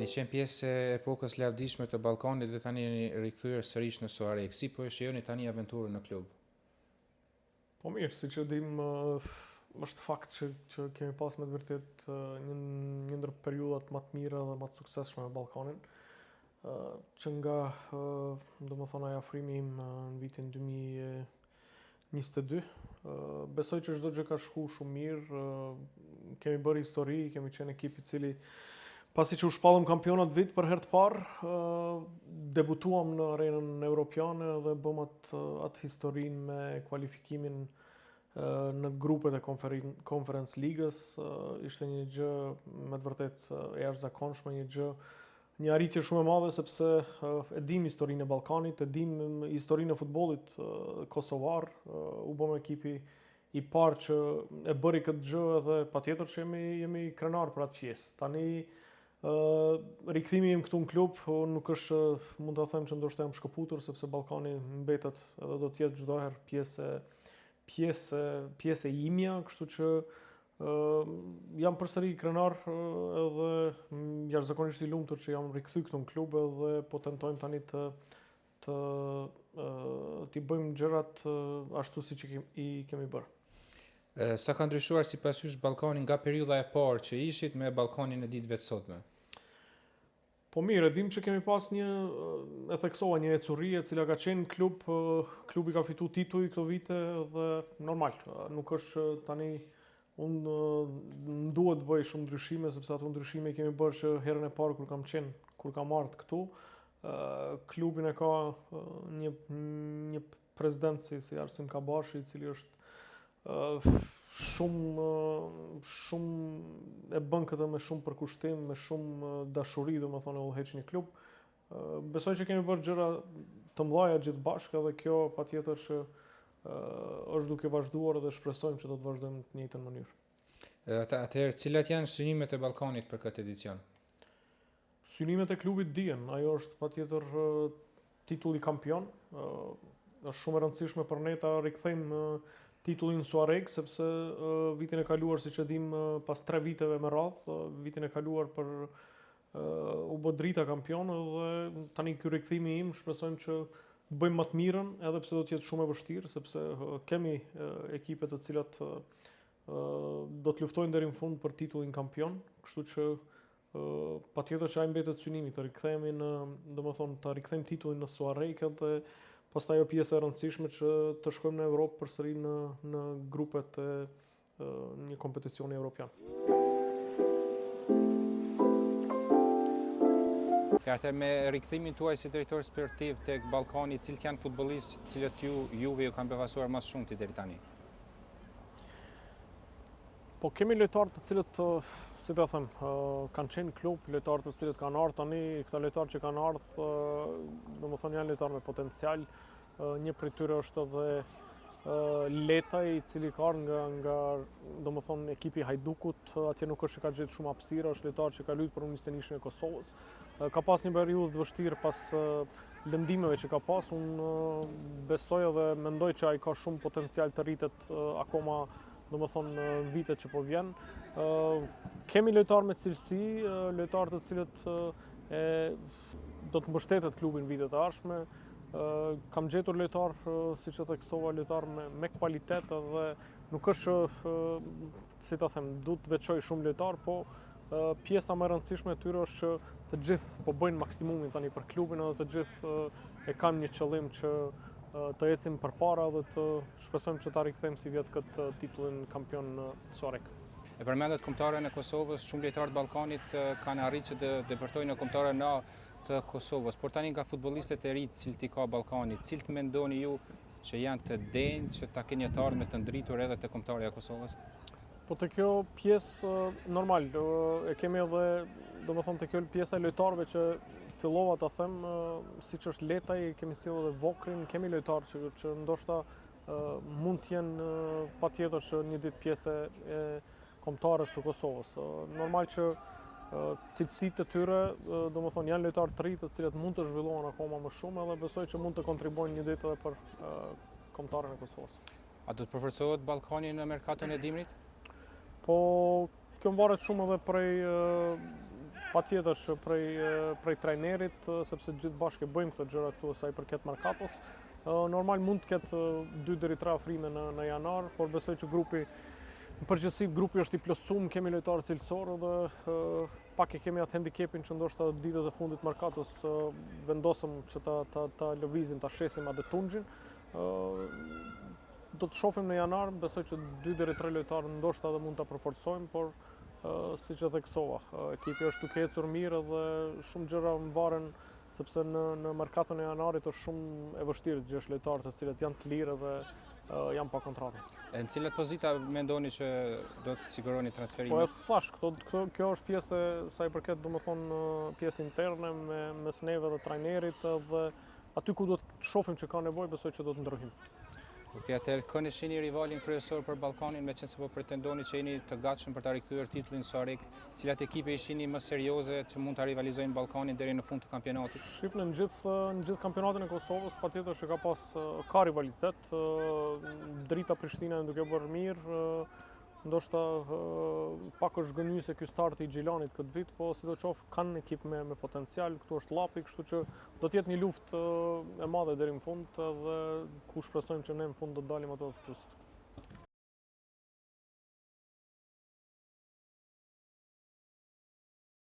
Keni qenë pjesë e epokës lavdishme të Ballkanit dhe tani jeni rikthyer sërish në Soarek. Si po e shijoni tani aventurën në klub? Po mirë, siç e dim, është fakt që kemi pas me të vërtet një ndër periudhat më të mira dhe më të suksesshme me Ballkanin. Që nga domethënë ai afrimi im në vitin 2022, besoj që çdo gjë ka shkuar shumë mirë, kemi bërë histori, kemi qenë ekip i cili pasi që u shpallëm kampionat vit për herë të parë, debutuam në arenën europiane dhe bëm atë historinë me kualifikimin në grupet e Conference Ligës. Ishte një gjë me të vërtet e jashtëzakonshme, një arritje shumë e madhe sepse e dim historinë e Ballkanit, e dim historinë e futbollit kosovar, u bëm ekipi i parë që e bëri këtë gjë dhe patjetër që jemi krenar për atë pjesë. Tani rikthimi im këtu në klub nuk është, mund ta them që ndoshta jam shkëputur sepse Ballkani mbetet edhe do të jetë çdo herë pjesë e imja, kështu që jam përsëri krenar edhe jashtëzakonisht i lumtur që jam rikthyer këtu në klub edhe po tentojmë tani të bëjmë gjërat ashtu siç i kemi bërë. Sa ka ndryshuar sipas jush Ballkani nga periudha e parë që ishit me Ballkanin e ditëve të sotme? Po mirë, dim që kemi pas e theksova një ecurri e cila ka qenë klub, klubi ka fitu tituj këto vite dhe normal, nuk është tani unë duhet të bëj shumë ndryshime sepse ato ndryshime kemi bërë që herën e parë kur kam ardhur këtu. Klubin e ka një president si Arsim Kabashi, i cili është shumë e bën këtë me shumë përkushtim, me shumë dashuri, domethënë e udhëheq një klub. Besoj që kemi bërë gjëra të mëdha gjithë bashkë dhe kjo patjetër që është duke vazhduar dhe shpresojmë që do të vazhdojmë në të njëjtën mënyrë. Atëherë, cilat janë synimet e Ballkanit për këtë edicion? Synimet e klubit dihen, ajo është patjetër titulli kampion. Është shumë e rëndësishme për ne ta rikthejmë titullin Soarek, sepse vitin e kaluar, siç e dim, pas 3 viteve me radhë, vitin e kaluar u bë drita kampion dhe tani ky rikthimi im shpresojmë që bëjmë më të mirën, edhe pse do të jetë shumë e vështirë, sepse kemi ekipe të cilat do të luftojnë deri në fund për titullin kampion, kështu që patjetër që ai mbetet synimi të rikthehemi të rikthejmë titullin në Soarek dhe pastaj ajo pjesë e rëndësishme që të shkojmë në Europë përsëri në grupet e një kompeticioni evropian. Atëherë me rikthimin tuaj si drejtor sportiv tek Ballkani, cilët janë futbollistët të cilët juve ju kanë befasuar më shumë deri tani? Po kemi lojtarë të cilët, si ta them, kanë qenë klub, lojtarë të cilët kanë ardhur tani, këta lojtarë që kanë ardhur, domethënë janë lojtarë me potencial. Një prej tyre është edhe Letaj, i cili ka ardhur nga domethënë ekipi i Hajdukut, atje nuk është që ka gjetë shumë hapësirë, është lojtar që ka luajtur për Ministrinë e Kosovës. Ka pas një periudhë të vështirë pas lëndimeve që ka pas. Unë besoj dhe mendoj që ai ka shumë potencial të rritet akoma, domethënë vitet që po vjen. Kemi lojtarë me cilësi, lojtarë të cilët do të mbështetet klubin vitet e ardhshme. Kam gjetur lojtar, siç e theksova, lojtar me kualitet dhe nuk është, si ta them, duhet të veçoj shumë lojtar, po pjesa më e rëndësishme e tyre është që të gjithë po bëjnë maksimumin tani për klubin edhe të gjithë e kanë një qëllim që të ecim përpara dhe të shpresojmë që ta rikthejmë si vjet këtë titullin kampion në Soarek. E përmendet kombëtarën e Kosovës, shumë lojtarë të Ballkanit kanë arritur që të depërtojnë në kombëtarën A të Kosovës, por tani nga futbollistët e ri cilët i ka Ballkani, cilët mendoni ju që janë të denjë që ta kenë një të ardhmë të ndritur edhe te kombëtarja e Kosovës? Po te kjo pjesë normal, e kemi edhe, domethënë te kjo pjesa e lojtarëve që fillova ta them, siç është Letaj, kemi sjellë edhe Vokrin, kemi lojtarë që ndoshta mund të jenë patjetër që një ditë pjesë e kombëtarës të Kosovës. Normal që cilësitë e tyre, domethënë janë lojtarë të ri të cilët mund të zhvillohen akoma më shumë edhe besoj që mund të kontribuojnë një ditë edhe për kombëtarën e Kosovës. A do të përforcohet Ballkani në merkaton e dimrit? Po kjo varet shumë edhe prej Patjetër që prej trajnerit, sepse gjithë bashkë e bëjmë këto gjëra këtu sa i përket Mercatos. Normal mund të ketë 2 deri 3 afrime në janar, por besoj që grupi në përgjithësi grupi është i plotësuar, kemi lojtarë cilësorë dhe pak e kemi atë handicapin që ndoshta ditët e fundit Mercatos vendosëm që ta lëvizim, ta shesim atë Tunxhin. Do të shohim në janar, besoj që 2 deri 3 lojtarë ndoshta edhe mund ta përforcojmë, por siç e theksova, ekipi është duke ecur mirë dhe shumë gjëra varen sepse në merkaton e janarit është shumë e vështirë të gjesh lojtarë të cilët janë të lirë dhe janë pa kontratë. Në cilat pozita mendoni që do të siguroni transferimin? Po e thash, kjo është pjesë sa i përket domethënë pjesë interne mes neve dhe trajnerit dhe aty ku do të shohim që ka nevojë, besoj që do të ndrohim. Atëherë kënë shihni rivalin kryesor për Ballkanin, meqense po pretendoni që jeni të gatshëm për ta rikthyer titullin Sarek, cilat ekipe i shihni më serioze që mund ta rivalizojnë Ballkanin deri në fund të kampionatit? Shifnë në gjithë kampionatin e Kosovës, patjetër që ka rivalitet, drita Prishtina duke bërë mirë, ndoshta pak është gënjur se ky start i Gjilanit këtë vit, po sidoqoftë kanë ekip me potencial, këtu është Llapi, kështu që do të jetë një luftë e madhe deri në fund dhe ku shpresojmë që ne në fund do të dalim ato fitues.